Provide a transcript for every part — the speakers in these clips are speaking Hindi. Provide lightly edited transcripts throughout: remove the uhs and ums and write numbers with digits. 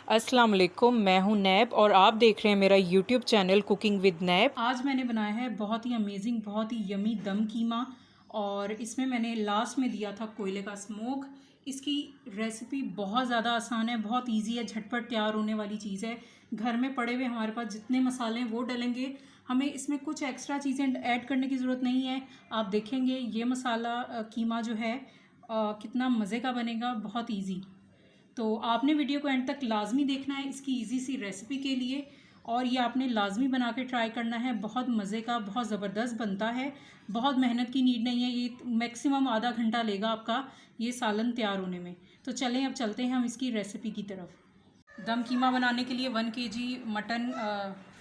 अस्सलाम वालेकुम, मैं हूं नैब और आप देख रहे हैं मेरा यूट्यूब चैनल कुकिंग विद नैब। आज मैंने बनाया है बहुत ही अमेजिंग, बहुत ही यमी दम कीमा। और इसमें मैंने लास्ट में दिया था कोयले का स्मोक। इसकी रेसिपी बहुत ज़्यादा आसान है, बहुत इजी है, झटपट तैयार होने वाली चीज़ है। घर में पड़े हुए हमारे पास जितने मसाले हैं वो डलेंगे, हमें इसमें कुछ एक्स्ट्रा चीज़ें ऐड करने की ज़रूरत नहीं है। आप देखेंगे ये मसाला कीमा जो है कितना मज़े का बनेगा, बहुत ईजी। तो आपने वीडियो को एंड तक लाजमी देखना है इसकी इजी सी रेसिपी के लिए, और ये आपने लाजमी बना के ट्राई करना है। बहुत मज़े का, बहुत ज़बरदस्त बनता है, बहुत मेहनत की नीड नहीं है। ये मैक्सिमम आधा घंटा लेगा आपका ये सालन तैयार होने में। तो चलें अब चलते हैं हम इसकी रेसिपी की तरफ। दम कीमा बनाने के लिए 1 kg मटन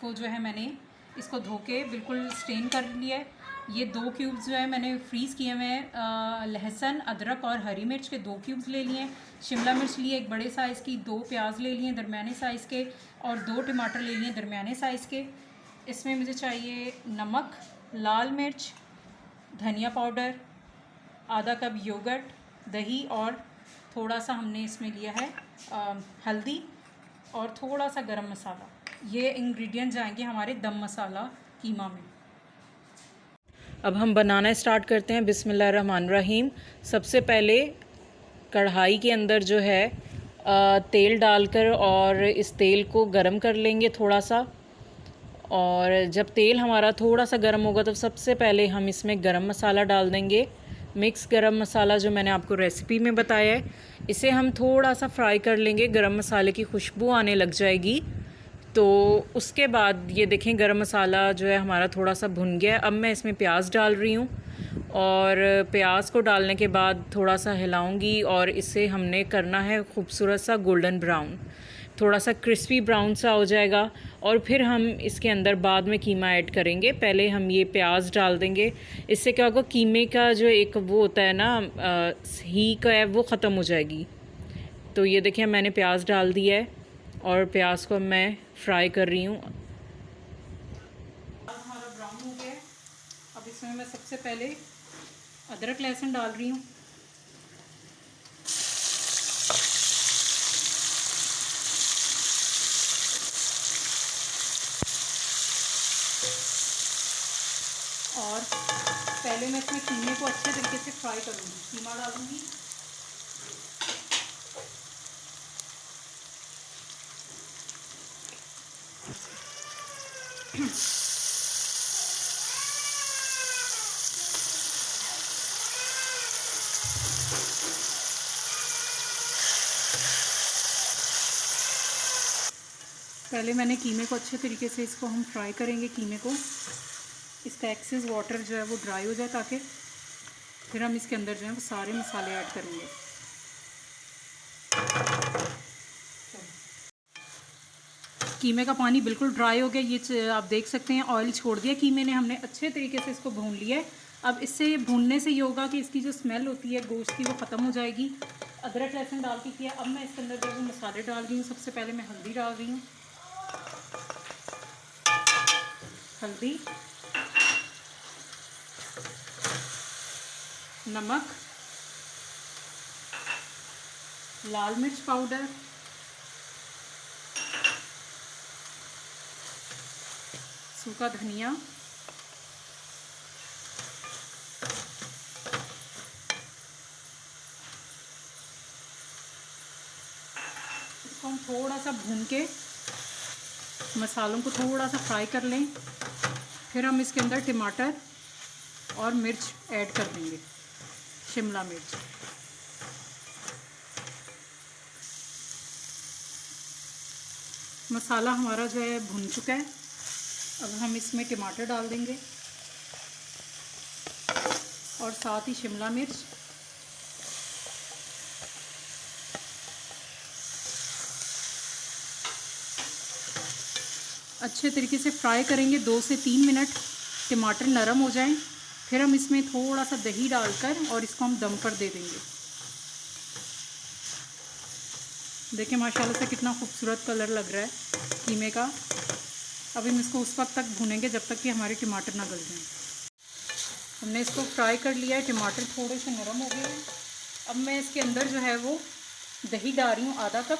को जो है मैंने इसको धो के बिल्कुल स्टेन कर लिया है। ये 2 क्यूब्स जो है मैंने फ्रीज़ किए हुए हैं। लहसुन, अदरक और हरी मिर्च के 2 क्यूब्स ले लिए। शिमला मिर्च लिए एक बड़े साइज़ की, 2 प्याज ले लिए दरमियाने साइज़ के, और 2 टमाटर ले लिए दरमियाने साइज़ के। इसमें मुझे चाहिए नमक, लाल मिर्च, धनिया पाउडर, आधा कप योगर्ट, दही, और थोड़ा सा हमने इसमें लिया है हल्दी, और थोड़ा सा गरम मसाला। ये इंग्रेडिएंट जाएंगे हमारे दम मसाला कीमा में। अब हम बनाना स्टार्ट करते हैं। बिस्मिल्लाहिर्रहमानिर्रहीम। सबसे पहले कढ़ाई के अंदर जो है तेल डालकर और इस तेल को गरम कर लेंगे थोड़ा सा। और जब तेल हमारा थोड़ा सा गर्म होगा तो सबसे पहले हम इसमें गरम मसाला डाल देंगे। मिक्स गरम मसाला जो मैंने आपको रेसिपी में बताया है, इसे हम थोड़ा सा फ्राई कर लेंगे। गरम मसाले की खुशबू आने लग जाएगी तो उसके बाद ये देखें गरम मसाला जो है हमारा थोड़ा सा भुन गया। अब मैं इसमें प्याज डाल रही हूँ, और प्याज को डालने के बाद थोड़ा सा हिलाऊंगी, और इसे हमने करना है खूबसूरत सा गोल्डन ब्राउन, थोड़ा सा क्रिस्पी ब्राउन सा हो जाएगा। और फिर हम इसके अंदर बाद में कीमा ऐड करेंगे। पहले हम ये प्याज डाल देंगे। इससे क्या होगा, कीमे का जो एक वो होता है ना हीक है, वो ख़त्म हो जाएगी। तो ये देखिए मैंने प्याज डाल दिया है और प्याज को मैं फ्राई कर रही हूँ। हमारा ब्राउन हो गया है। अब इसमें मैं सबसे पहले अदरक लहसुन डाल रही हूँ। और पहले मैं इसमें कीमे को अच्छे तरीके से फ्राई करूँगी। कीमा डालूँगी, पहले मैंने कीमे को अच्छे तरीके से इसको हम फ्राई करेंगे। कीमे को इसका एक्सेस वाटर जो है वो ड्राई हो जाए, ताकि फिर हम इसके अंदर जो है वो सारे मसाले ऐड करेंगे। कीमे का पानी बिल्कुल ड्राई हो गया। ये आप देख सकते हैं ऑयल छोड़ दिया कीमे ने। हमने अच्छे तरीके से इसको भून लिया है। अब इससे भूनने से ये होगा कि इसकी जो स्मेल होती है गोश्त की वो ख़त्म हो जाएगी। अदरक लहसुन डाल के किया। अब मैं इसके अंदर जो मसाले डाल रही हूँ, सबसे पहले मैं हल्दी डाल रही हूँ। हल्दी, नमक, लाल मिर्च पाउडर, सूखा धनिया, इसको हम थोड़ा सा भून के मसालों को थोड़ा सा फ्राई कर लें। फिर हम इसके अंदर टमाटर और मिर्च ऐड कर देंगे, शिमला मिर्च। मसाला हमारा जो है भुन चुका है। अब हम इसमें टमाटर डाल देंगे और साथ ही शिमला मिर्च। अच्छे तरीके से फ्राई करेंगे 2 से 3 मिनट, टमाटर नरम हो जाएं। फिर हम इसमें थोड़ा सा दही डालकर और इसको हम दम पर दे देंगे। देखिए माशाल्लाह से कितना खूबसूरत कलर लग रहा है कीमे का। अभी हम इसको उस वक्त तक भूनेंगे जब तक कि हमारे टमाटर ना गल जाएं। हमने इसको फ्राई कर लिया है, टमाटर थोड़े से नरम हो गए हैं। अब मैं इसके अंदर जो है वो दही डाल रही हूँ, आधा कप।